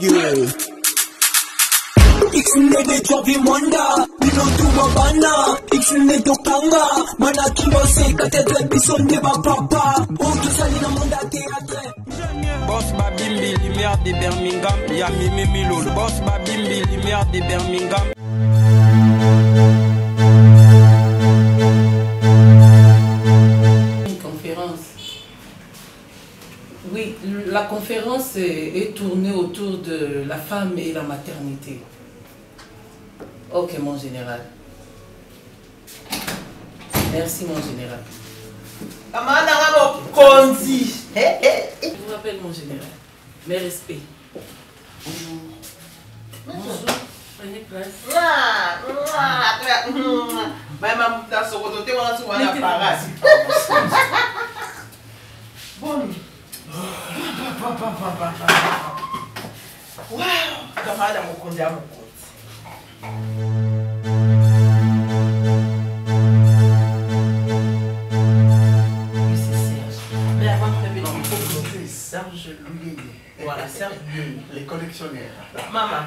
yeah. Iksunede jobi mwanda, bino tuwa bana. Iksunede kanga, mana kibose katedre bisonde ba papa. Otu sali na mwanda théâtre. Boss Babimbi, lumière de Birmingham, y'a Mimi Milo. Boss Babimbi, lumière de Birmingham. Une conférence. Oui, la conférence est tournée autour de la femme et la maternité. Ok, mon général. Merci, mon général. Je vous rappelle, mon général. Mes respects. Bonjour. Bonjour. Prenez place. Bon. Wow. Camarade, mon compte, mon compte. Serge Louis. Voilà, Serge Louis. Les collectionneurs. Maman,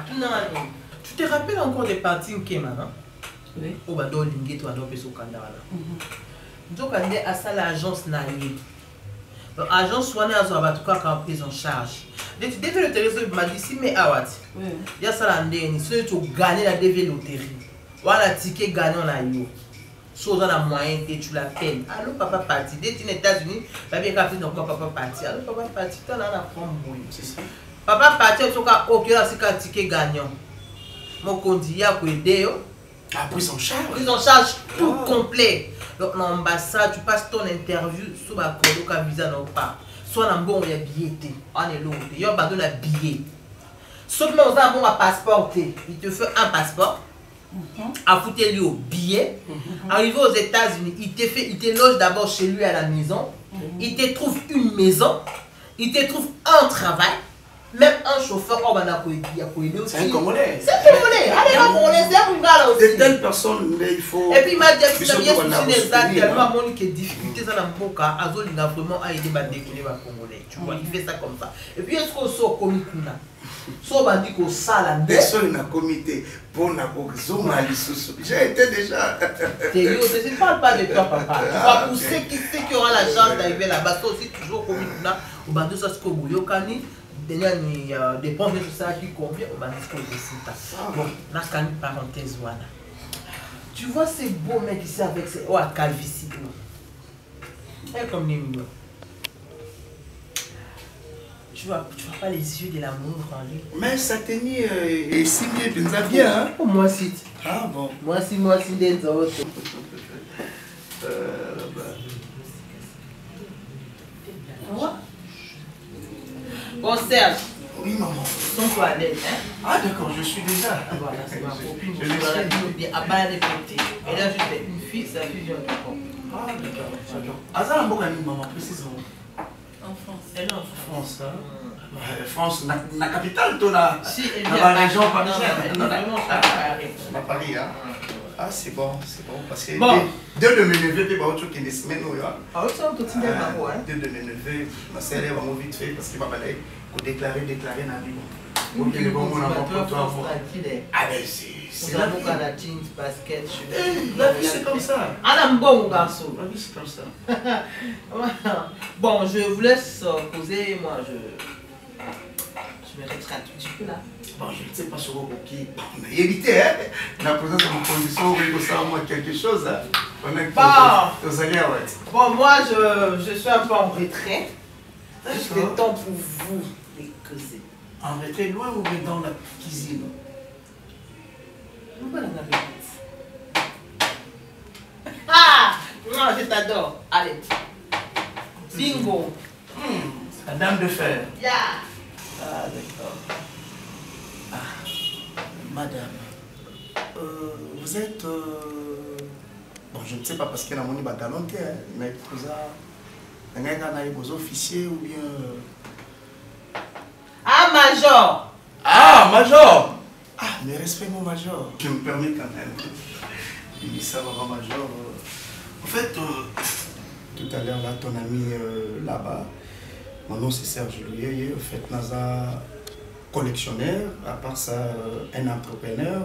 tu te rappelles encore des parties qui maman? Oui. Au bado lingué toi non peso kandala. Donc on est à ça l'agence naïe. L'agence soignée à en tout cas quand prise en charge. Dès que le téléphone m'a dit si mais awat. Oui. Il y a ça l'année, si tu gagner la DV loterie. Voilà ticket gagnant la yo. Chose dans la moyenne que tu l'appelles. Allô papa parti. Dès que tu es aux États-Unis, la bien capté donc papa parti. Allô papa parti, tu as la forme bouille. C'est ça. Papa parti, tu as OK là c'est un ticket gagnant. Mon conduit a pour aider. Ah, prise en charge. Prise en charge tout complet. Donc l'ambassade, tu passes ton interview sous ma colo ka visa non pas. Soit dans bon il y a billet. On est l'autre. Il y a pas de la billet. Seulement on a un bon passeport. Il te fait un passeport. A foutu lui au billet. Arrivé aux États-Unis, il te loge d'abord chez lui à la maison. Il te trouve une maison. Il te trouve un travail. Même un chauffeur. Oh, c'est un Congolais. C'est un Congolais. Allez, un Congolais, c'est un Congolais aussi. De telles personnes, il faut. Et puis il m'a dit que ça vient soutenir ça tellement mon qui est difficulté dans la boca. Azol il a vraiment aidé à décoller les Congolais. Tu vois, il fait ça comme ça. Et puis est-ce qu'on sort comme Kuna? So bandi ko sala nde personne n'a comité pour na zoma lisusu. J'ai été déjà. Théo, je ne parle pas de toi papa. Tu vois pour ceux qui auront la chance d'arriver là-bas, c'est aussi toujours comme Kuna au bandi ça ce que vous yokani dernière ni dépense de ça qui combien au bandi ce que vous bon, n'a qu'une parenthèse voilà. Tu vois ces beaux mecs ici avec ces calvitie. Et comme les mignons. Tu vois pas les yeux de l'amour en lui. Mais ça tenait et si bien, bien hein? Pour moi, si. Ah bon? Moi, si, des autres. Bon, Serge. Oui, maman. Sens-toi à l'aise, hein? Ah, d'accord, je suis déjà. Voilà, c'est ma copine. Je suis bien à bas les côtés. Et là, je fais une fille, ça fait bien. Ah, d'accord. Azar, maman, précisément. En France. Elle est en France. France, la capitale, toi là. Si, elle dans la région parisienne. Non, vraiment, ça à Paris, hein. Ah, c'est bon, parce que bon. Deux de mes neveux, tu vas autre chose qui est semaine, ah, oui, c'est un petit peu hein. Deux de mes neveux, ma sœur, elle va vite fait parce qu'il va aller déclarer dans la vie. Ok, le bon moment pour toi. Ah, ben c'est la vie. La jeans, basket, la vie, c'est comme ça. Ah, un bon garçon. La vie, c'est comme ça. Bon, je vous laisse poser, moi je me retire un tout petit peu là. Bon, je ne sais pas sur qui. Éviter, hein. La présence de mon condition, oui, pour ça, moi, quelque chose. Bon, moi, je suis un peu en retrait. Juste le temps pour vous d'écouter. En retrait, loin ou bien dans la cuisine? Pourquoi on avait ah! Non, je t'adore. Allez. Bingo. La dame de fer. Yeah. Ah, d'accord. Ah, madame, vous êtes... Bon, je ne sais pas parce qu'il y a un galon, mais vous avez vos officiers ou bien... Ah, major. Ah, major. Ah, mais respect mon major. Je me permets quand même. Il ça va, major. En fait, tout à l'heure, là, ton ami là-bas, mon nom c'est Serge Louis. En fait, Naza, collectionneur, à part ça, un entrepreneur.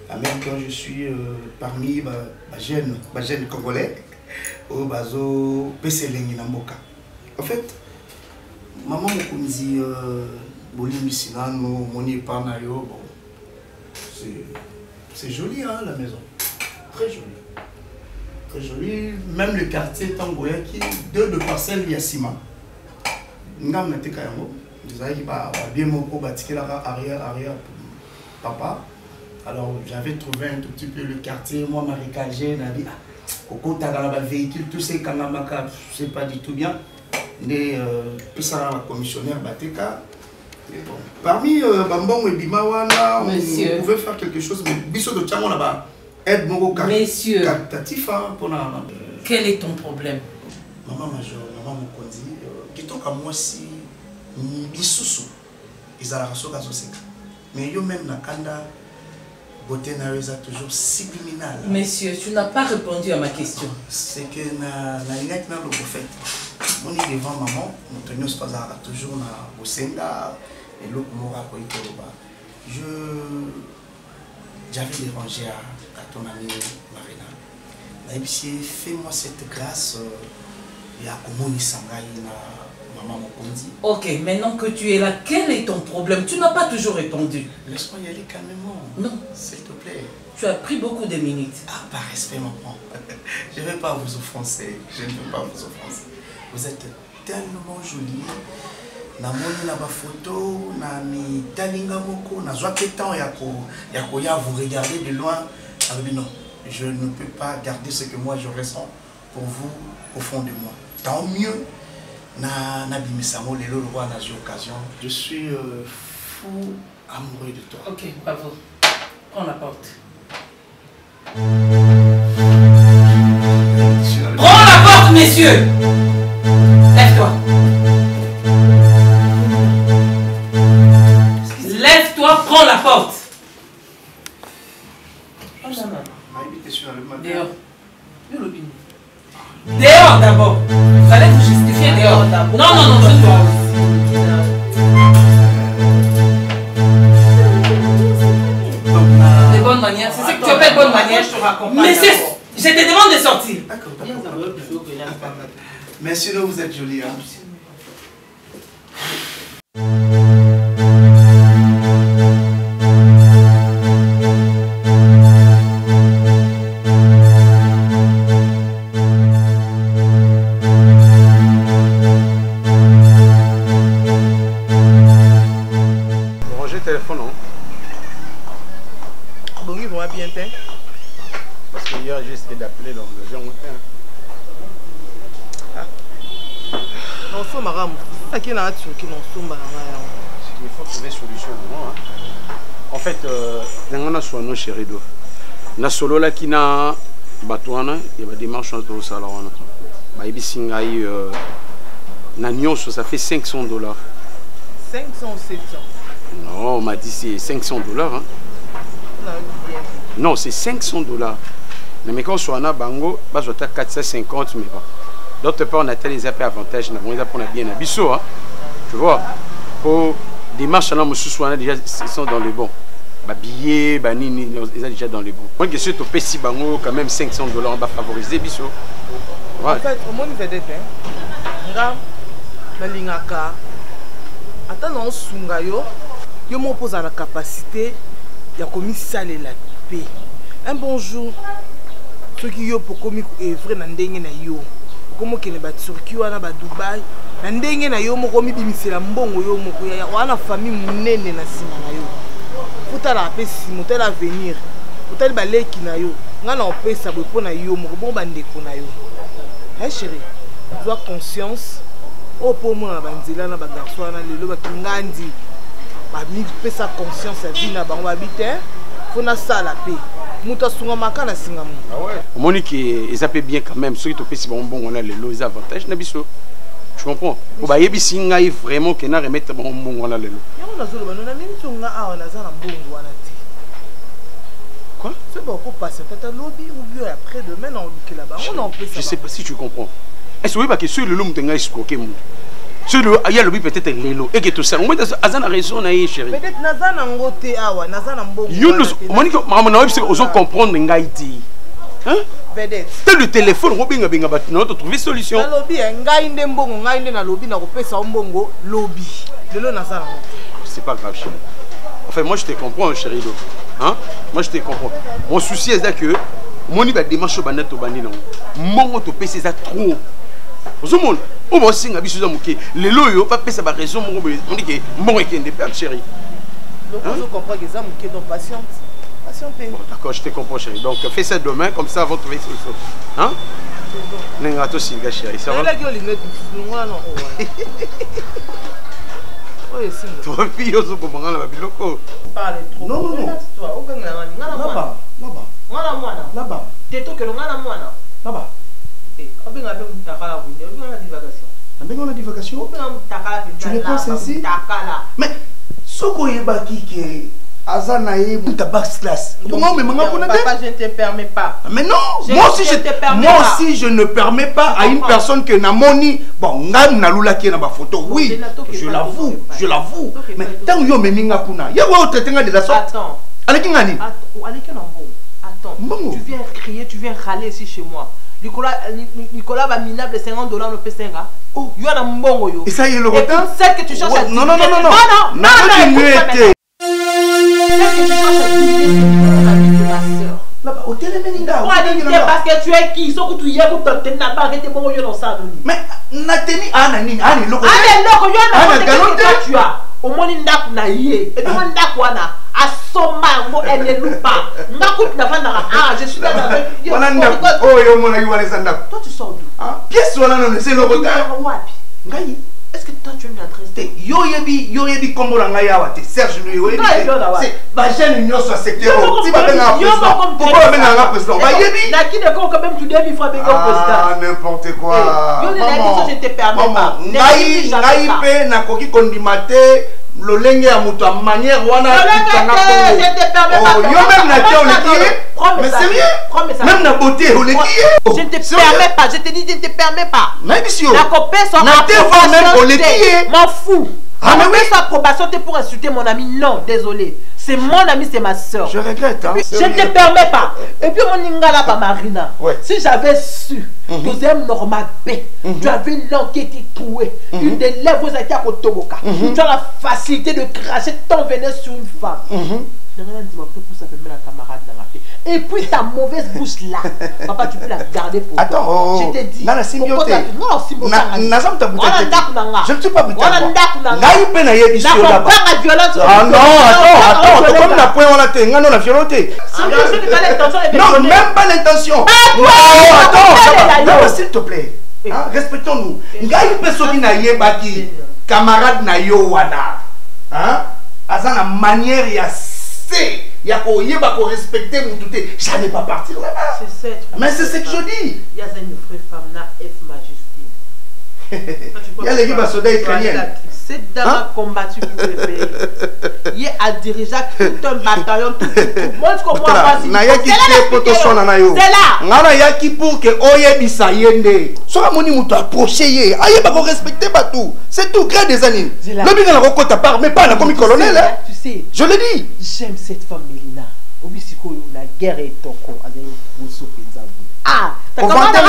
En même temps, je suis parmi les jeunes Congolais au Bazo Peselengi Namboka. En fait, maman me dit c'est joli hein, la maison. Très joli. Très joli. Même le quartier Tangoya qui deux de parcelles il y a ciment. Ngam na teka yango. Désolé ba bien moko batike là arrière papa. Alors j'avais trouvé un tout petit peu le quartier moi marécagé na dit au côté dans la véhicule tous ces kangamaka c'est pas du tout bien. Mais ça la commissionnaire Bateka. Bon. Parmi Bambon et Bimawana, on pouvait faire quelque chose, mais Bisso de Tchamo là-bas, aide mon Messieurs, captatif pour quel est ton problème? Maman Major, maman Mokondi, qui toque à moi si Bissoussou, ils ont la raison à Zoseka. Mais yo même Nakanda, beauté n'a toujours subliminal. Messieurs, tu n'as pas répondu à ma question. C'est que na lignette na le prophète. On est devant maman, nous tenions ce pas toujours na Bosenga. Et l'autre mora j'avais dérangé à ton ami Marina. Naïbisi, fais-moi cette grâce. Il y a Komoni Sangai na maman Mokondi. Ok, maintenant que tu es là, quel est ton problème? Tu n'as pas toujours répondu. Laisse-moi y aller calmement. Non. S'il te plaît. Tu as pris beaucoup de minutes. Ah, par respect, maman. Je ne vais pas vous offenser. Je ne veux pas vous offenser. Vous êtes tellement jolie. Na moni na ba photo na mi talinga moko na zwa temps ya vous regarder de loin avec non je ne peux pas garder ce que moi je ressens pour vous au fond de moi tant mieux na bimisamo lelo le roi na occasion je suis fou amoureux de toi. Ok, bravo. Prends la porte. Prends la porte, messieurs. Lève-toi. Lève-toi, prends la porte. Dehors. Dehors d'abord. Vous allez vous justifier dehors. Non, je dois aussi. De bonnes manières. C'est ce que tu appelles bonne manière. Je te raccompagne. Mais je te demande de sortir. D'accord. Messieurs, vous êtes jolis. Hein? Il faut trouver solution. En fait, on a soit nos chéris d'eau. Na solo là qui na batouana, il y a des marches au salon. Bah ibisingai na nyonso ça fait $500. 500 ou 700? Non, on m'a dit c'est $500. Hein. Non, c'est $500. Mais quand on a bango, bah je t'ai 450 mais bon. D'autre part, on a les avantages, on a bien un biseau, hein. Tu vois, pour des marches déjà sont dans les bons. Billets, ils sont déjà dans les bons. Moi, je suis au PC Bango, quand même $500, on va favoriser biseau. En fait, au moins, il me pose la capacité de la paix. Un bon jour, ceux qui ont pour commis œuvrer dans le comme que les Turquie ou na Dubaï, ndenge na yo moko mibimisela mbongo yo moko ya wana famille munene na sima na yo. Futala pesi motela venir. Futala baleki na yo. Ngana opesa bopo na yo moko bo bandeko na yo. Hey chérie, sois conscience. O pour moi banzela na ba garçon na lelo ba kingandi. Ba mi pesa conscience vie na bango habiter. Fona sala paix. Monique, ils appellent bien quand même. Ceux qui ont fait si bon, on a les avantages. Tu comprends? Pour que les vraiment que na remettre bon on a les quoi? C'est bon pour passer peut-être lobby ou bien après demain on là-bas. On en peut ça. Je sais pas si tu comprends. Est-ce que vous voyez que sur le long de escroquer il y a le but peut-être Lelo et que tout ça. On met Azan a raison na chérie. Peut-être Nazan ngote awa, Nazan mbongo. Yunus, Monique, maman on peut comprendre ngaiti. Hein? Peut-être. T'as le téléphone, Robinga binga batino, tu trouver solution. Na lobby ngai nde mbongo, ngai nde na lobby na kopesa mbongo lobby. Lelo Nazan. C'est pas grave chérie. Enfin moi je te comprends chérie. Hein? Moi je te comprends. Mon souci est que Moni va démarcher au bannet au banni non. Mon te payer ça trop. Au monde, au moins si ngabi suza muke. Les loyo pas payer ça par raison mon on dit que mon est de perdre chérie. Donc je comprends que ça muke donc patiente. Bon, d'accord, je te comprends chérie. Donc fais ça demain comme ça avant de trouver solution. Hein? Nengato singa chérie, ça va? Là que les non. Toi fille ozo ko mangala ba biloko. Parle trop. Non. Toi, au ganga ngana. Là-bas. T'es tout que ngana mwana. Là-bas. Eh, obenga be mutakala bunde, obenga divagation. On a des vacations. Obenga mutakala bunde. Tu le penses ainsi? Mais soko yebaki ke Azana e muta basse classe. Papa, je ne te permets pas. Mais non, moi aussi je ne permets pas à une personne que Namoni, bon, ngam na lula ki na ba photo. Oui, je l'avoue. Mais tant yo meninga kuna. Ya wa otetenga de la sorte. Attends. Aleki ngani? Attends. Tu viens crier, tu viens râler ici chez moi. Nicolas va minable $50 au P5. Oh, yo na mbongo yo. Et ça y est le retard. Celle que tu cherches à Non. Parce que tu es qui? Sauf que tu y es pour te tenir pas arrêter mon yo dans ça. Mais nateni anani loko. Loko yo na tu as. Au moins ndaku na yé. Et puis ndaku wana asoma ngo enelupa. Ndaku na fanda je suis là avec yo. Oh yo mona yo wala sanda. Toi tu sors d'où? Ah, pièce wala non, c'est le retard. Ngai. Est-ce que toi tu aimes la tristesse? Yo yebi kombo la ngai awa te Serge lui yebi. C'est ba jeune union soit secteur. Si ba benga président. Pourquoi benga nga président? Ba yebi. Na qui de quand même tu devis frapper au président. Ah n'importe quoi. Yo la question je te permets pas. Ngai pe na koki kondimate lolenge ya muto manière wana kitanga kongo. Je te permets pas. Oh yo même na te oleki. Mais sérieux? Même na beauté oleki. Je ne te permets pas. Je te dis je ne te permets pas. Mais monsieur. La copine sont m'en fous. Ah, mais sa approbation pour insulter mon ami. Non, désolé. C'est mon ami, c'est ma soeur. Je regrette. Hein? Je ne te permets pas. Et puis mon ingala pas Marina. Ouais. Si j'avais su que tu aimes Norma B, tu avais l'enquête trouée, une des lèvres à Toboka, tu as la facilité de cracher ton venin sur une femme. Et puis ta mauvaise bouche là, papa, tu peux la garder pour toi. Attends, je t'ai dit. Non, symbiote. Non, symbiote. Je ne suis pas brutalement. Ah non, attends, comme la pointe on a été, non, la violenté. Non, même pas l'intention. Attends, s'il te plaît. Respectons-nous. Ngai pesoki na yebaki, camarade na yo wana. Hein? Azana manière ya c'est. Il y a qu'on respecter mon tout. J'allais pas partir là-bas. Mais c'est ce que je dis. Il y a une vraie femme là, F Majesté. Il y a l'équipe à soda ukrainienne. Cette dame a combattu pour le pays. Il a dirigé tout un bataillon, tout. Moi, je comprends pas si c'est là. Ngana yaki pour que oye bisa yende. Sora moni muto approcher ye. Aye ba ko respecter pas tout. C'est tout gré des années. Le bien la recota part mais pas la commis colonel. Tu sais. Je le dis. J'aime cette femme Mélina. Obisiko la guerre est toko avec Bosso Penzabu. Ah, comment tu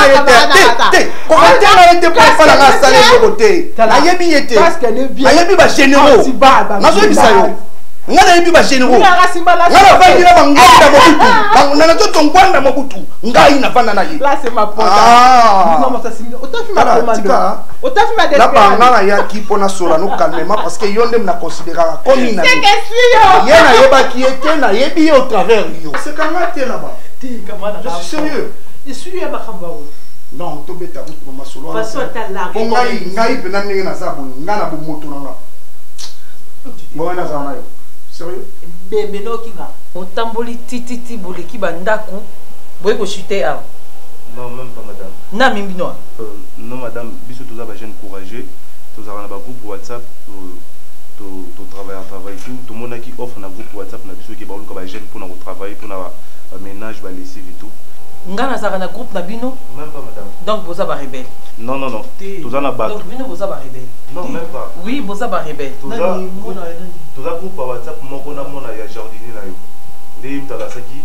pour faire la race de côté? Ayebi était. Parce qu'elle est bien. Ayebi ba généraux. Nazo bisa yo. Ngana yebi ba généraux. Ngana ba yira ba nganda mobutu. Ngana to tongwanda mobutu. Ngai na fanda na ye. Là c'est ma pote. Ah. Non, ça signe. Autant fi ma commande. Autant fi ma là ba ngana ya ki pona sola no calmement parce que yonde na considérer comme une. C'est que suis yo. Yena yeba ki était na yebi au travers yo. C'est quand là là-bas. Je suis sérieux. Je suis à Bakambao. Non, tu bêta route pour ma solo. Parce que tu as la réponse. Ngai pe na ndenge na za bon, nga na bo moto na nga. Bon na za na yo. Sérieux? Bébé no kinga. Otamboli tititi boleki bandaku. Boye ko chuter a. Non, même pas madame. Na mimbino. Non madame, biso tous ba jeune courageux, tous na ba groupe WhatsApp to travail tout le monde qui offre na groupe WhatsApp na biso ki ba luka ba jeune pour na travailler pour na ménage ba laisser et tout. Ngana zaka na groupe na bino? Même pas madame. Donc vous avez rebelle. Non. Tous en a battu. Donc bino vous avez rebelle. Non, même pas. Oui, bon ça va rebelle. Tout ça groupe WhatsApp, mon qu'on a mon jardinier là. Les mtalasaki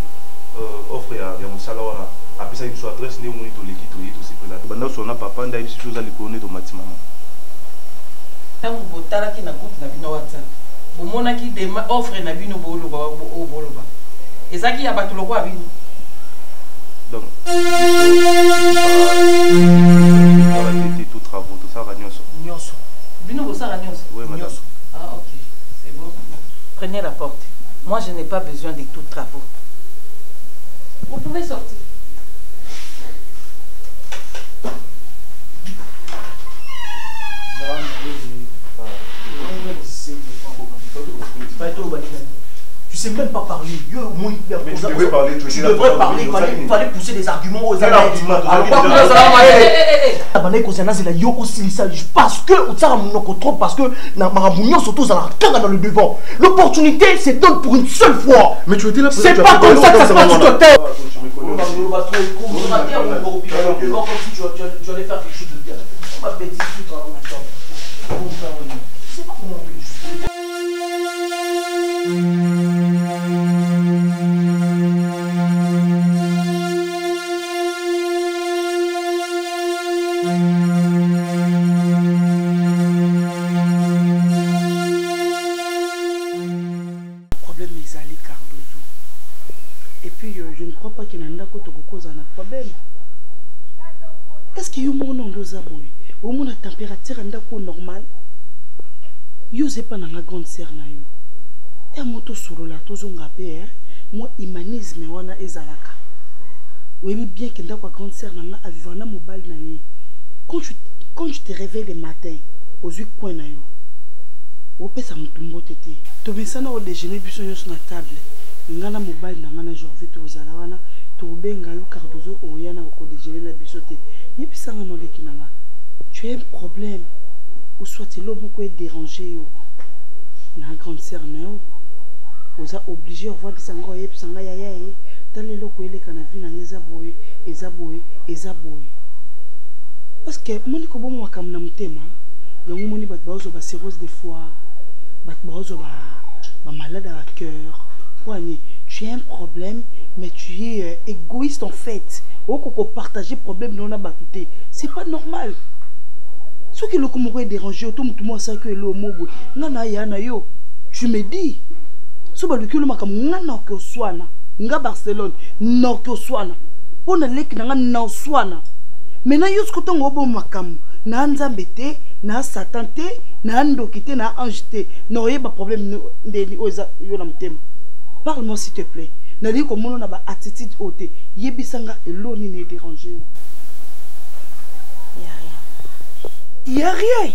offre ya musala wana. Apesa une adresse ne moni to l'équipe to c'est présent. Banda sona papa nda ici chose à likone to mati maman. Tango botala ki na groupe na bino WhatsApp. Bomona ki de offre na bino boloba. Ezaki ya bato loko abino. Donc tout travaux, tout ça ranyoso. Nyonso. Bino bosa ranyoso. Oui madame. Ah OK. C'est bon. Prenez la porte. Moi je n'ai pas besoin de tout travaux. Vous pouvez sortir. Tu sais même pas parler. Mais tu devais parler, tu devrais parler, il fallait pousser des arguments aux parce que parce que dans le devant. L'opportunité c'est donne pour une seule fois. Mais tu étais là. C'est pas comme ça que ça se passe, tu dois taire. Tu allais faire quelque chose de bien. On va bêtiser tout en même temps. C'est pas comment on je ne crois pas qu'il y a un problème. Est-ce qu'il y a un monde où la température est normale? Yo c'est pas dans la grande sœur na yo. Et moto solo la tozonga pe moi humanisme wana ezalaka. Oui bien que ndako grande sœur na nga vivre na mobile na ye. Quand tu te réveilles le matin, aux 8 coins na yo. Ou pesa mutumbo tete. To besana au déjeuner biso yo sur la table. Ngana mobile na ngana genre vite ozala wana to benga yo cardozo oyana au déjeuner na biso te. Yebisa ngana leki na nga. Tu as un problème. Ou soit tu l'as beaucoup dérangé. Na grande sœur na yo. Oza obligé de voir que ça ngoye puis ça ngaya ya ye. Tale loko ele kana vi na ngezaboye, ezaboye. Parce que moni ko bomo wakam na mutema. Yango moni bat baozo ba cirrhose de foie. Bat baozo ba malade à cœur. Wani, tu as un problème mais tu es égoïste en fait. Oko partager problème non na batouté. C'est pas normal. Ce qui est dérangé, tout le monde sait que le mot yo, tu me dis, si tu es nga Barcelone, non Swana, on a lek na Swana. Maintenant, yo skoto ngobo makam, na nzambete, na satante, na ndokite, na anjete, no yeba problème de oza yo na mtem. Parle-moi s'il te plaît. Na dit comme on a ba attitude haute, yebisanga eloni ne dérangé. Il n'y a rien.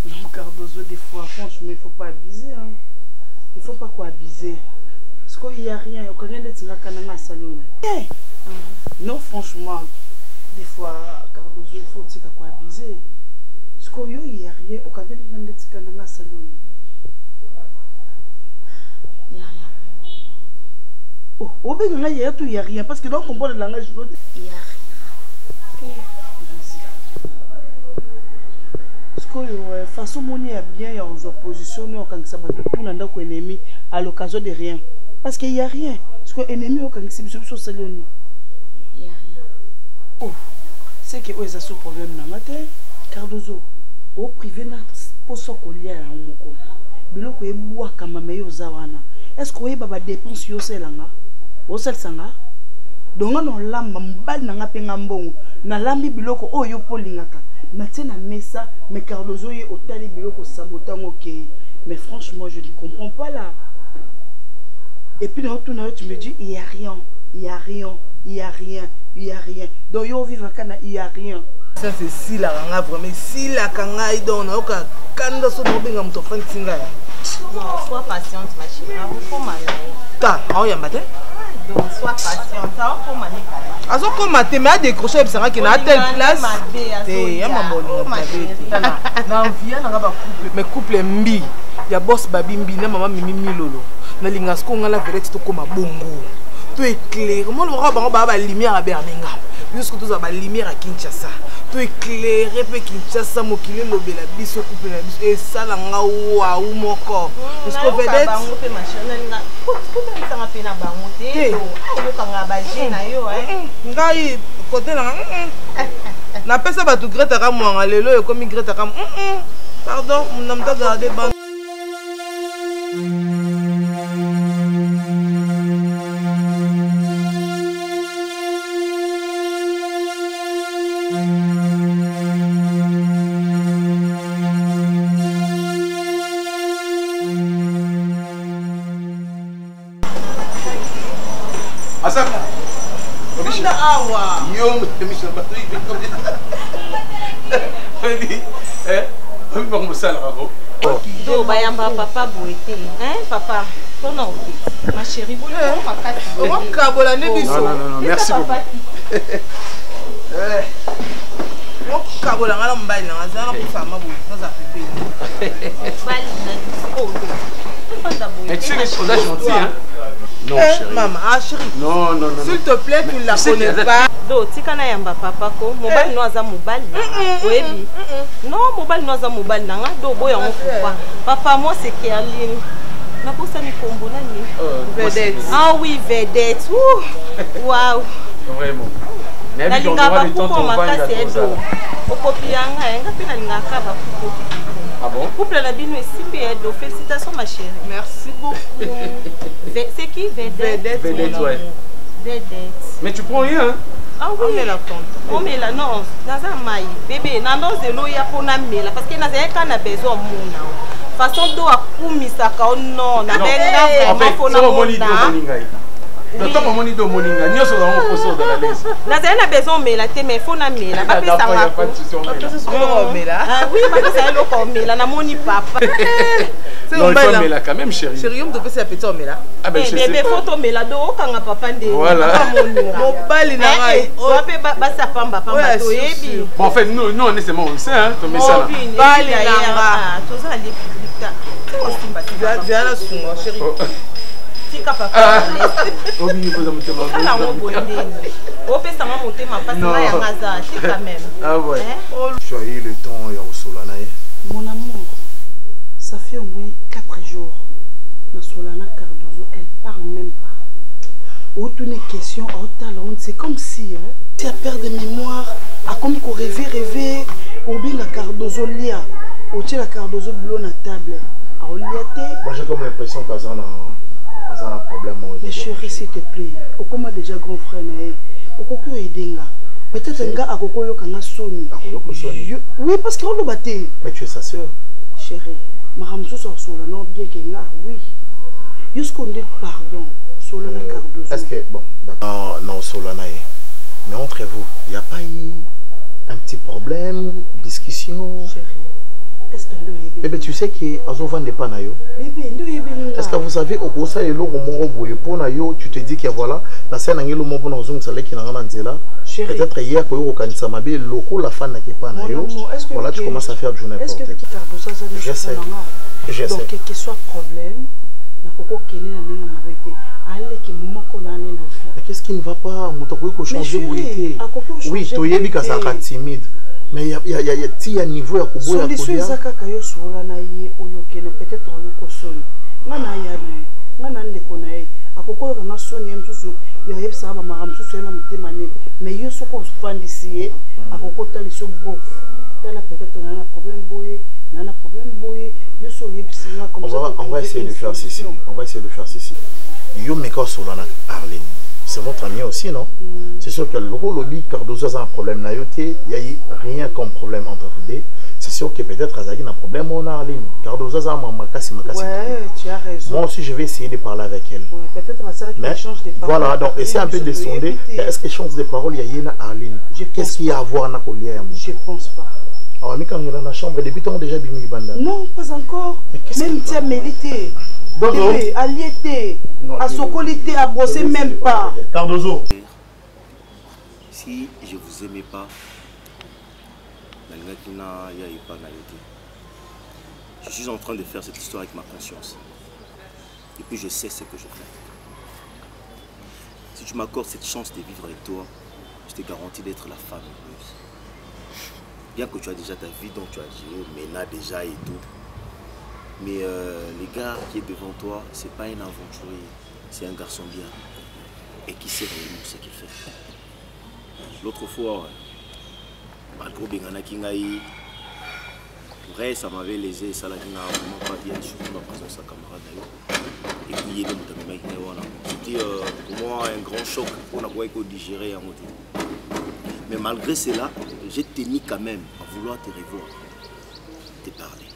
Non, Cardozo, des fois, franchement, il ne faut pas abuser. Hein. Il ne faut pas quoi abuser. Parce qu'il n'y a rien. Il n'y a rien de salon. Non, franchement, des fois, Cardozo, il faut quoi abuser. Parce qu'il n'y a rien. Il n'y a rien de salon. Il n'y a rien. Oh, il n'y a rien. Parce que là, on comprend le langage. Il n'y a rien. Façon moni est bien aux oppositions quand ça va tout le monde ennemi à l'occasion de rien parce qu'il y a rien parce que ennemi au quand c'est sur saloni il y a rien. Oh c'est que ça ce problème na matin Cardozo au privé na poso kolia ya moko biloko ebwa kama meyo zawana est-ce que baba dépense yo selanga o sel sanga donc on lamba mbali na ngapenga mbongo na lambi biloko oyo polingaka Maintenant, messa, mais Cardozo est au talibio pour saboter ok. Mais franchement, je ne comprends pas là. Et puis, dans tout le tu me dis, il n'y a rien, il n'y a rien, il n'y a rien, il n'y a rien. Donc, yo vive à Cana, il n'y a rien. Ça, c'est si la ranga, vraiment. Si la kanga, il donne, ok, quand on se mobilise, on te fait un singa. Non, sois patiente, ma chérie. Faut m'aller. Ta, on y a matin? Donc, sois patiente, faut m'aller. Azo comme maté mais a décroché ça qui na telle place et ya mamoni na via na ba couple mais couple mbi ya boss babimbi na mama mimi milolo na linga sko ngala verete to koma bongo to éclair mo lo ba lumière à Birmingham jusqu'à tous à lumière à Kinshasa. Tout éclairé pe Kinshasa mokili lobela biso couper la biso et ça la ngawa ou moko. Parce que vedette bango pe machin na couper ça ma pe na bango te. Ayo kanga ba na yo ngai côté na na pesa ba tu Greta ka mwanga lelo yo comme Greta ka pardon on n'a pas gardé ban. Asaka. Onda awa. Yo, monsieur Batri. On va commencer à la ravo. Do bayamba papa boité. Hein papa? Ton oncle. Ma chérie, vous le on kabola ne biso. Non, merci beaucoup. On kabola ngala mbali na ngazana pour femme bo. Ça ça fait payer. Bali na disco. Et tu es gentil hein? Non, chérie. Maman, ah chérie. Non. S'il te plaît, tu ne la connais pas. Do tikana yamba papa ko mobali no aza mobali oyebi non mobali no aza mobali nanga do boya on pourquoi papa moi c'est Kerline na posa ni kombo nani Vedette. Ah oui vedette waouh Vraiment. nalinga ba kuko makasi edo okopi yanga yanga pe nalinga ba kuko. Ah bon? Couple la bino esimbi edo félicitations ma chérie. Merci beaucoup. C'est qui Vedette? Vedette ouais. Vedette. Mais tu prends rien hein? Ah oui, on met la non, naza mai bébé nando zelo ya pona mela parce que naza ka na besoin mona façon do akumisaka non na benga vraiment pona mona Docteur Momoni do moninga nyoso za on poso de la liste. Naza na besoin mela te mais fona mela ba pesa ma ko mela. Ah oui, ba pesa lo ko mela na moni papa. C'est un bel mela quand même chérie. Chérie, on te fait petit mela. Ah ben bébé photo mela do kanga papa ndé. Voilà. Mobali na ngai. O pe ba sa pamba pamba to yebi. Bon en fait nous on est seulement on sait hein ton message. Bali na nga. Toza ali publicita. O simba ti. Viens là sungo chérie. Tika papa. Obi ko za mutema. Kala ngo bondeni. O pesa ma motema parce que ya ngaza tika même. Ah ouais. Tu as eu le temps ya Solana. Mon amour, ça fait au moins 4 jours. Na Solana Cardozo, elle parle même pas. Aucune question, talent, c'est comme si tu as perdu de mémoire, à comme qu'on rêver, ou bien la Cardozo lia, ou tu la Cardozo bleu na table. Moi j'ai comme l'impression qu'elle a un problème. Mais chérie, s'il te plaît, au comment déjà grand frère nae, au coco edenga. Peut-être un gars à coco yo kana soni. Oui, parce qu'on le battait. Mais tu es sa soeur. Chérie, ma ramso sur Solana bien qu'il a, oui. Jusqu'on dit pardon, Solana Cardozo. Est-ce que bon, d'accord, non Solana, mais entre vous, il n'y a pas eu un petit problème, discussion? Chérie. Bébé, tu sais que Azovan n'est pas nayo. Est-ce que vous savez au conseil de l'eau pour nayo, tu te dis que voilà, la scène angelo mo pour nous ça qui n'a nzela. Peut-être hier que au kanisa mabe loko la fan n'a pas nayo. Voilà, tu commences à faire du n'importe quoi. Je sais. Je sais. Donc quel que soit problème, na koko kene na ninga mabete. Ale ki moko na ne na vie. Mais qu'est-ce qui ne va pas? Motoko ko changer boité. Oui, toyebi ka ça timide. Mais il y a un niveau à Kubo. Solution ezaka yo Solana ye oyokeno peut-être oyoko soni. Ngana ya na ngana ndeko na ye. Akoko kana soni msusu ya yebsa ba mara msusu na mutema ne. Mais yo soko fandisier akoko tali so bof. Tala peut-être on a un problème boye, on a un problème boye. Yo so yebsi na comme ça. On va essayer de faire ceci. On va essayer de faire ceci. Yo meko Solana Arlene. C'est votre ami aussi, non? C'est sûr que le lobby Cardozo a un problème. Il n'y a rien comme problème entre vous deux. C'est sûr que peut-être Azagi a un problème en Arline. Cardozo a un makasi. Ouais, tu as raison. Moi aussi, je vais essayer de parler avec elle. Ouais, peut-être ma sœur qui change de parole. Voilà, donc essayer un peu de sonder. Est-ce que change de parole, il y a une Arline? Qu'est-ce qu'il y a à voir dans le lien? Je pense pas. Alors, mais quand il est dans la chambre, les débutants ont déjà bimé Banda. Non, pas encore. Même tu as mérité. Bébé, aliété, à socolité, à brosser même pas. Cardozo. Si je vous aimais pas, je suis en train de faire cette histoire avec ma conscience. Et puis je sais ce que je fais. Si tu m'accordes cette chance de vivre avec toi, je te garantis d'être la femme heureuse. Bien que tu as déjà ta vie dont tu as géré, Mena déjà et tout. Mais le gars qui est devant toi, c'est pas un aventurier, c'est un garçon bien. Et qui sait réellement ce qu'il fait. L'autre fois, malgré Bengana Kingaï, vrai, ça m'avait lésé, ça l'a vraiment pas bien, surtout ma présence à camarade d'ailleurs. Et puis il y a c'était pour moi un grand choc pour n'a pas digérer à côté. Mais malgré cela, j'ai tenu quand même à vouloir te revoir, te parler.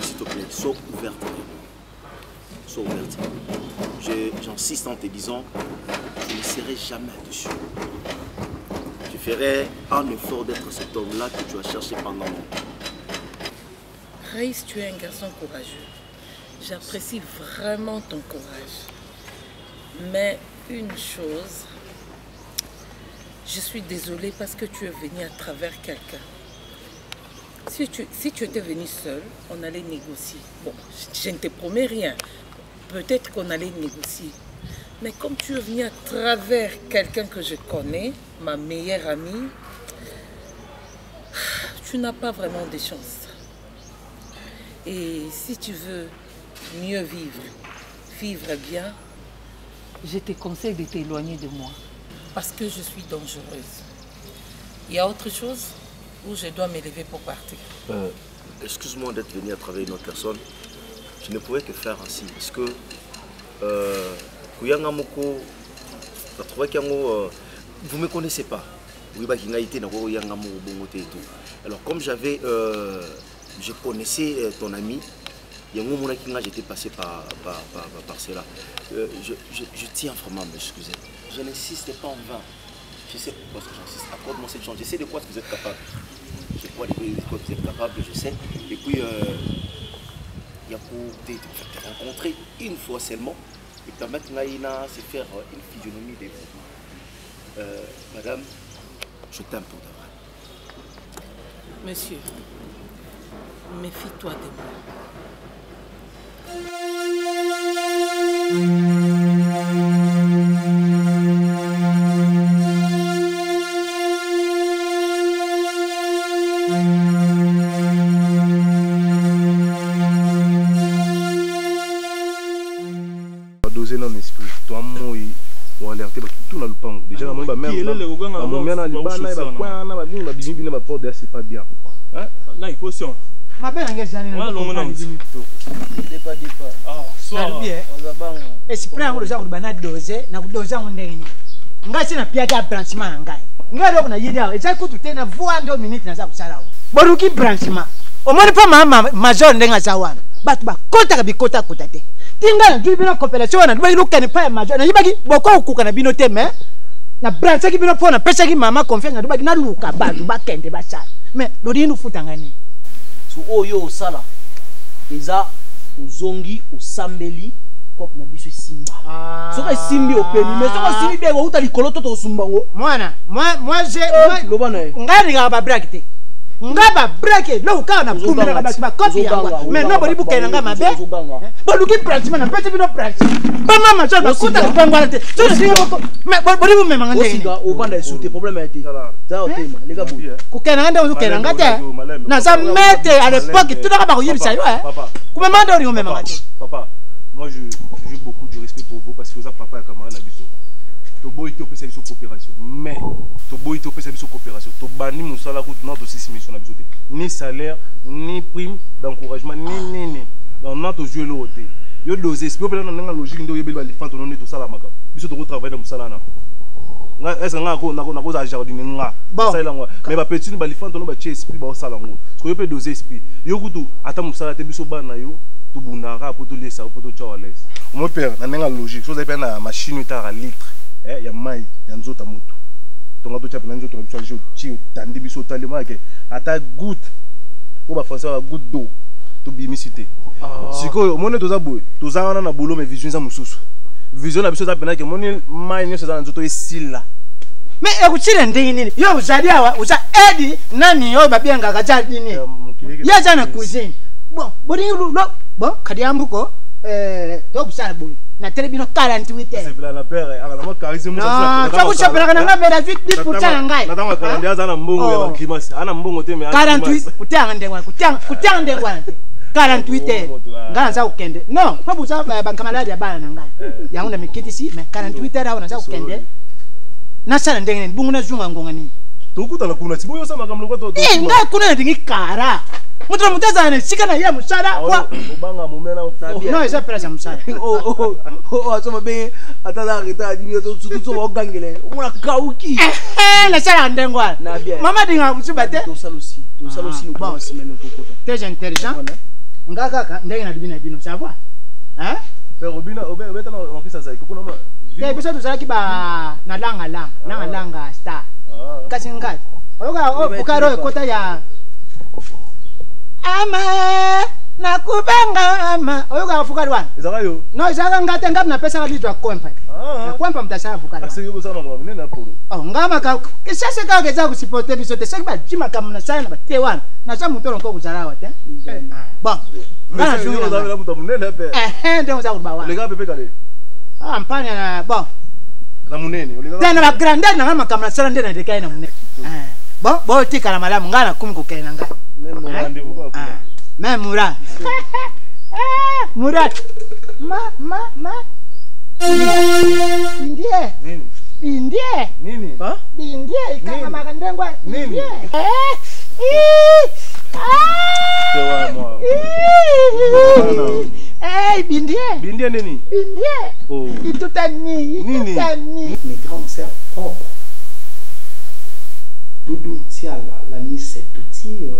S'il te plaît, sois ouverte avec moi. Sois ouverte. J'insiste en te disant, je ne serai jamais dessus. Je ferai un effort d'être cet homme-là que tu as cherché pendant longtemps. Raïs, tu es un garçon courageux. J'apprécie vraiment ton courage. Mais une chose, je suis désolée parce que tu es venu à travers quelqu'un. Si tu étais venu seul, on allait négocier. Bon, je ne te promets rien. Peut-être qu'on allait négocier. Mais comme tu es venu à travers quelqu'un que je connais, ma meilleure amie, tu n'as pas vraiment de chance. Et si tu veux mieux vivre bien, je te conseille de t'éloigner de moi. Parce que je suis dangereuse. Il y a autre chose où je dois m'élever pour partir. Excuse-moi d'être venu à travers une autre personne. Je ne pouvais que faire ainsi. Parce que vous ne me connaissez pas. Alors comme j'avais, je connaissais ton ami, j'étais passé par cela. Je tiens vraiment à m'excuser. Je n'insiste pas en vain. Je sais pourquoi j'insiste. Accorde-moi cette chance. Je sais de quoi vous êtes capable. Je sais de quoi vous êtes capable, je sais. Et puis, il y a pour te rencontrer une fois seulement et permettre à se faire une physionomie de vous. Madame, je t'aime pour de vrai. Monsieur, méfie-toi de moi. Doser dans l'esprit. Toi, moi, on alerter tout dans le pan. Déjà, on va même. C'est pas bien. Là, il faut sion. Ma belle engagement. Esprit yangu loza kubana doze na kudoza ngondenge. Ngasi na pia ta branchement ngai. Ngai loko na yida eza kutu tena voa ndo minute na za kusala. Boruki branchement. Omoni pa mama major ndenga zawana. Batu ba kota ka bikota kota te. Tinga na dibino coopération na dubai luka ne pa major na yibaki boko ukuka na bino te mais na branch ki bino pona pesa ki mama confiance na dubai na luka batu ba kende ba sala. Mais lodi nu futangani. So oyo osala eza uzongi usambeli kop na biso simba soka simbi openi mais soka simbi bego uta likolo to sumbango mwana moi j'ai lobana ngari ga ba bracket ngaba bracket lo ka na pumba na ba copy yango mais no bodi bukena nga mabe boluki pratiquement na pete bino pratiquement ba mama so ba kuta ko ngwala te so singa boko mais bodi bu memanga ndenge osinga obanda esute problème ete za otema lega bu ku kena nga ndo kena nga te na za mete à l'époque tout ka ba ko yibisa yo ku memanga ndo memanga te papa moi j'ai beaucoup de respect pour vous parce que vous avez papa et camarade na biso Tobo ito pesa biso coopération mais Tobo ito pesa biso coopération to bani musala ko notre 6 missions na biso te ni salaire ni prime d'encouragement ni dans notre jeu l'autre yo doser esprit peut na nga logique ndo yebeli ba lifante non to sala maka biso to travailler na musala na nga est-ce nga ko na ko za jardiner nga ça là mais ba petit ba lifante no ba che esprit ba sala ngo parce que yo peut doser esprit yo kutu ata musala te biso bana yo to bunara pour to laisser pour to chawa laisse mon père na nga logique so za pe na machine ta à litre ya mai ya nzota mutu tonga to chapela nzoto na biso chi tandi biso talema ke ata goutte ko ba français ba goutte d'eau to bimisité sikoyo mone toza boy toza wana na bolo mais vision za mususu vision na biso za pena ke mone mai nyo za nzoto esila mais ekuchile ndini nini yo uzali awa uza edi nani yo babianga kaja nini ya jana cuisine bon bodi lo bon kadi ambuko tokosala boye natele bino 48 heures c'est la père alors charisme non tokosepelaka na nga mbela 10% na ngai natanga kalandi aza na mbongo ya bakrimasi ana mbongo te mais 48 kutianga ndenge wana kutianga ndenge wana 48 heures ngai naza kokende non po buza bakamaladi ya bana na ngai yango na mikitisi mais 48 heures awa naza kokende nasala ndenge nini bungu nazunga ngonga nini tokutana kuna tiboyo sa makambo lokwa ngai kuna ndingi kara mutu na mutazana ne sika na ye musala kwa obanga mumena ofnabia no eza place ya musala asoma be atala reta dimi to tutu wa gangele una kauki na sala ndengwa mama dinga musiba te to salusi ni kwa simeno to kota très intelligent ngaka ka ndenge na bino bino savoir hein pero obina obeta na kisa sai kuna ma te biso to sala ki ba na langa star kasi ngati oyoka okaro ekota ya ama nakubanga ama oyoka afukari wana ezakayo no ezaka ngate ngapi napesa kali twa kompa kompa mtasala afukari asi yobo sana kwa minena polo ngama ka kisase ka keza kusipote biso te seki ba jima kamna sana ba te wana na sa mutoro nko kuzala wa te bon ngana juu na muto munene pe ndio za kuba wana lega pepe kale mpanya na bon na munene ulega tena ba grandeur na ngama kamna sana ndena dekai na munene bon tika na malamu ngana kumi kukena ngana même rendez-vous quoi même Mourad Mourad ma indie nini indie ikanga makandengwa nini bindie nini itutani mes grandes sœurs propres Doudou Tiala la Miss Touti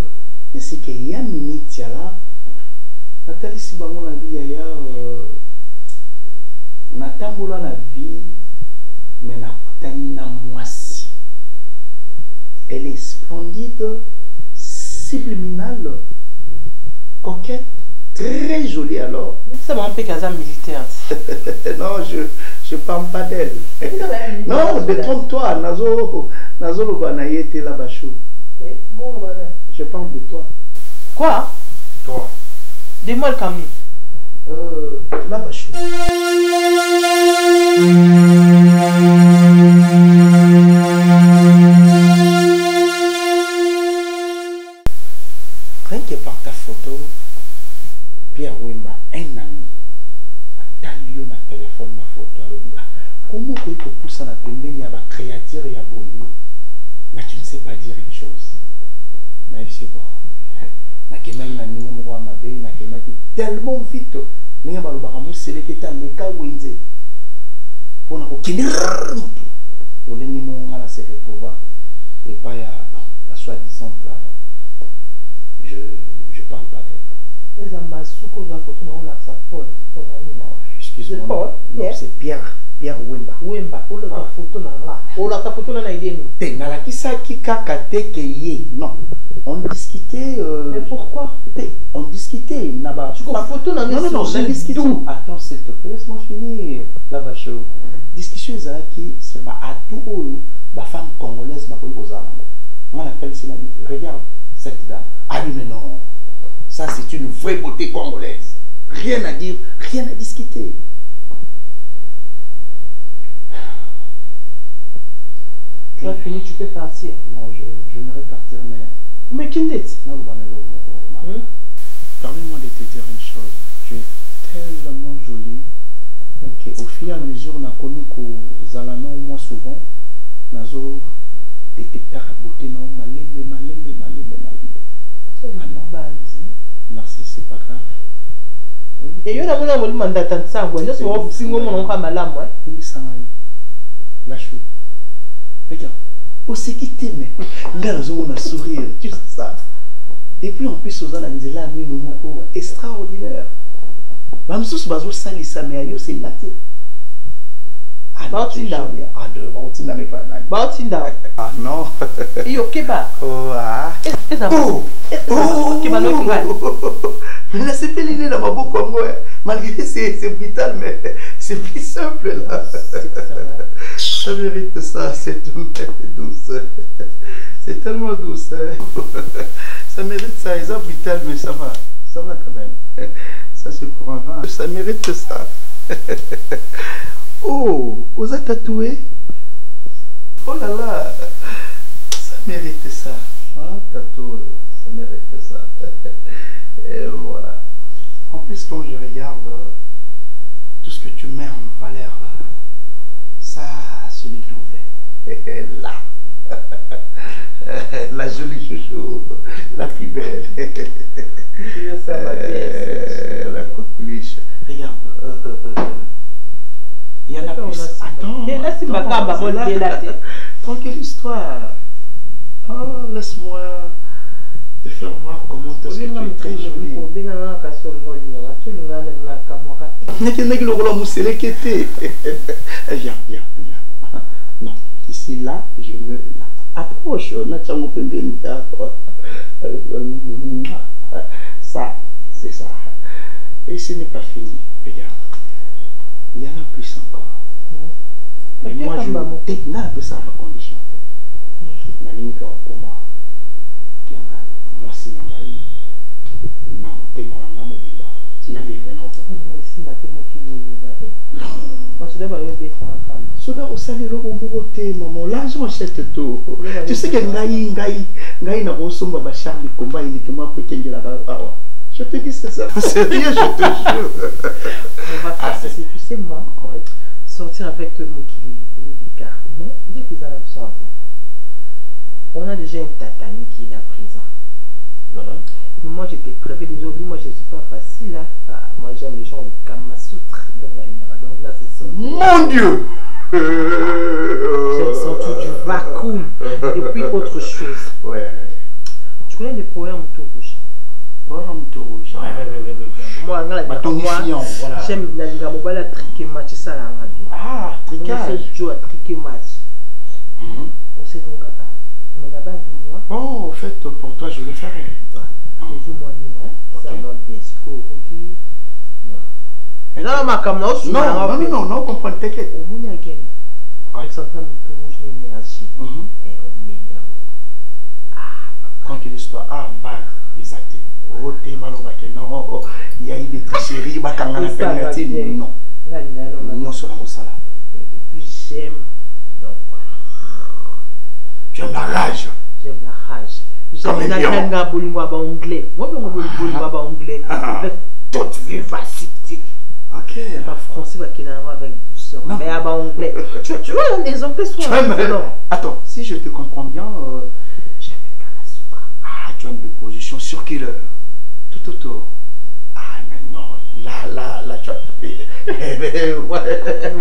ainsi que Yamini Tiala Nathalie Sibango na vie ya natambola na vie mais nakutani na mwasi elle est splendide subliminale coquette très jolie alors c'est mon pécasa militaire non je parle pas d'elle non détrompe-toi nazo lo bana yete la bachou je parle de toi quoi toi dis-moi le cami la bachou rien que par ta photo Pierre Wemba un ami atalio na téléphone ma photo comment tu peux pousser na pembeni ya ba créature ya boye mais tu ne sais pas dire une chose mais je sais pas na kemaki na ninga moko ma be na kemaki tellement vite ninga ba lobaka mo seleketa meka wenze pona ko kinir mutu oleni mo ngala se retrouva et pas ya la soi-disant là je parle pas d'elle les ambasouko la photo na on la sa Paul ton ami là excuse-moi non c'est Pierre Wemba o la photo na la o la photo na idée te na la kisaki kaka te ke ye non on discutait mais pourquoi on discutait na ba photo na non on discutait attends s'il te plaît laisse-moi finir la vache discussion ezalaki sur ba atout oyo ba femme congolaise ba koyi kozala on appelle ça regarde cette dame ah mais non ça c'est une vraie beauté congolaise rien à dire rien à discuter. Tu as fini, tu peux partir. Non, j'aimerais partir, mais qui n'est-ce? Permets-moi de te dire une chose. Tu es tellement jolie qu'au fur et à mesure, on a connu que Zalana, moi souvent, nazo détecter la beauté, non, malembe. Ah non, merci, c'est pas grave. Et il y a un mandat de sang, je suis au single mon malam, ouais. La chou. Regarde, on s'est quitté, mais on a sourire, tu sais ça. Et puis en plus, on a dit là, extraordinaire. Même si on a sali ça, mais c'est nature. Ah non. Et au Québec. Oh ah. Mais c'est péliné dans ma bouche comme moi. Malgré c'est brutal, mais c'est plus simple là. Ça mérite ça, cette mère douce. C'est tellement douce. Ça mérite ça, c'est brutal, mais ça va quand même. Ça Ça c'est pour un vin. Ça mérite ça. Oh, vous êtes tatoué? Oh là là, ça mérite ça. Hein, tatoué, ça mérite ça. Et voilà. En plus, quand je regarde tout ce que tu mets en valeur, ça se dédoubler. Là. La jolie chouchou, la plus belle. La coqueluche. Regarde. Il y en a plus. Attends. Tranquille histoire. Oh, laisse-moi te faire voir comment est-ce que tu es très jolie. Viens. Non, ici, là, je me... Approche, ça, c'est ça. Et ce n'est pas fini. Regarde. Il y en a plus encore. Mais moi, je dénappe ça à ma condition. Moi, si l'argent achète tout. Tu sais que Ngaï n'a pas somme à Charles combat uniquement pour qu'il y ait la barre. Je te dis c'est ça. Sérieux, je te jure. On va faire ceci, tu sais moi, sortir avec Mokili, mais dès qu'ils arrivent sortir, on a déjà une tatani qui est à présent. Moi j'étais prévu des autres, moi je ne suis pas facile là. Moi j'aime les gens au Kamasutra. Donc là c'est ça. Mon Dieu! J'ai senti du vacuum. Et puis autre chose. Ouais. Tu connais les poèmes tout rouge? Poèmes tout rouge. Moi, j'aime la liga mobile triquer match ça là. Ah, tricage. Je joue à triquer match. On sait donc là. Mais là-bas, dis-moi. Oh, en fait, pour toi, je le ferai. Dis-moi, nous, ça monte bien. Si vous non, ma cam non, comprends, t'inquiète. On vous y a gagné. On s'entend un peu rouge l'énergie. Et on m'énerve. Tranquille histoire. Ah, va, exact. Oh, t'es mal au bac. Non, il y a eu des tricheries, bah, quand on a fait non. Non, sur la salle. Et puis j'aime. Donc. Tu aimes la rage. J'aime la rage. J'aime la rage anglais. Moi, je anglais. Avec toute vivacité. Ok. Pas français, qui n'a rien avec douceur. Mais à anglais. Tu vois, les anglais sont Attends, si je te comprends bien, j'aime le Kamasutra. Ah, tu aimes des positions circulaires. Tout autour. Ah, mais non, là, tu as tapé.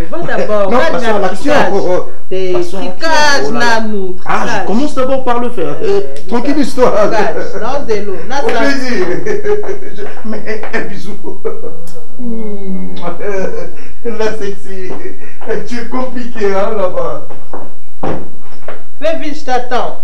Va d'abord, va à l'action. Des tricages, là, nous. Ah, je commence d'abord par le faire. Tranquille histoire. Non, de l'eau. Au plaisir. Mais un bisou. La sexy. Tu es compliqué, hein, là-bas. Fais vite, je t'attends.